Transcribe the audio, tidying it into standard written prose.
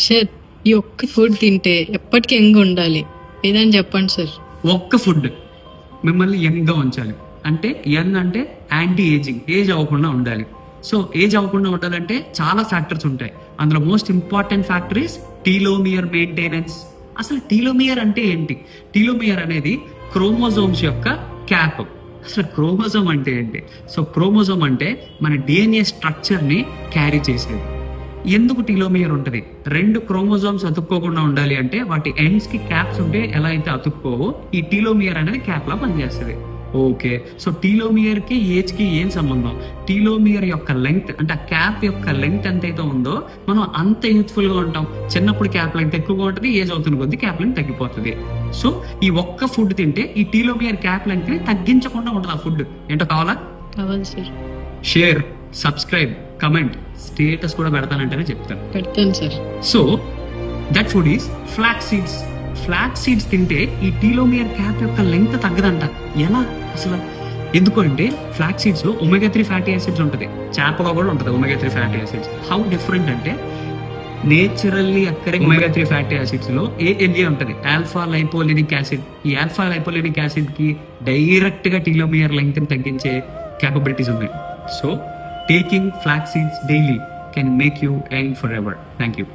Sir ఈ ఒక్క food తింటే ఎప్పటికీ యంగ్ ఉండాలి, ఏదని చెప్పండి సార్. ఒక్క ఫుడ్ మిమ్మల్ని యంగ్గా ఉంచాలి. అంటే యంగ్ అంటే యాంటీ ఏజింగ్, ఏజ్ అవ్వకుండా ఉండాలి. సో ఏజ్ అవ్వకుండా ఉండాలంటే చాలా ఫ్యాక్టర్స్ ఉంటాయి. అందులో most important factor is telomere maintenance. అసలు టీలోమియర్ అంటే ఏంటి? టీలోమియర్ అనేది క్రోమోజోమ్స్ యొక్క క్యాప్. అసలు క్రోమోజోమ్ అంటే ఏంటి? సో క్రోమోజోమ్ అంటే మన డిఎన్ఏ స్ట్రక్చర్ని క్యారీ చేసేది. ఎందుకు టీలోమియర్ ఉంటుంది? 2 క్రోమోజోమ్స్ అతుక్కోకుండా ఉండాలి అంటే వాటి ఎండ్స్ కి క్యాప్స్ ఉంటే ఎలా అయితే అతుక్కోవో ఈ టీలోమియర్ అనేది క్యాప్ లా పనిచేస్తుంది. ఓకే, సో టీలోమియర్ కి ఏజ్ కి ఏం సంబంధం? టీలోమియర్ యొక్క లెంగ్త్ అంటే ఆ క్యాప్ యొక్క లెంగ్త్ ఎంతైతే ఉందో మనం అంత యూత్ఫుల్ గా ఉంటాం. చిన్నప్పుడు క్యాప్ లెంగ్త్ ఎక్కువగా ఉంటుంది, ఏజ్ అవుతున్న కొద్దీ క్యాప్ లెంగ్త్ తగ్గిపోతుంది. సో ఈ ఒక్క ఫుడ్ తింటే ఈ టీలోమియర్ క్యాప్ లెంగ్త్ ని తగ్గించకుండా ఉంటుంది. ఆ ఫుడ్ ఏంటో కావాలా? కావాలి sir. Share, subscribe, comment, status కూడా పెడతానంటేనే చెప్తాను. పెడతాను sir. So that food is flax seeds. Flax seeds తింటే ఈ టీలోమియర్ క్యాప్ యొక్క లెంగ్త్ తగ్గదంట. ఎలా అసలు? ఎందుకు అంటే ఫ్లాక్స్ సీడ్స్ లో ఒమేగా 3 ఫ్యాటీ యాసిడ్స్ ఉంటుంది, చేపగా కూడా ఉంటుంది omega 3 fatty acids. How different అంటే naturally occurring omega 3 fatty acids లో ALA ఉంటుంది, ఆల్ఫా లైపోలినిక్ యాసిడ్. ఈ ఆల్ఫా లైపోలినిక్ యాసిడ్ కి డైరెక్ట్ గా టీలోమియర్ లెంగ్త్ తగ్గించే capabilities ఉన్నాయి. So taking flax seeds daily can make you young forever. Thank you.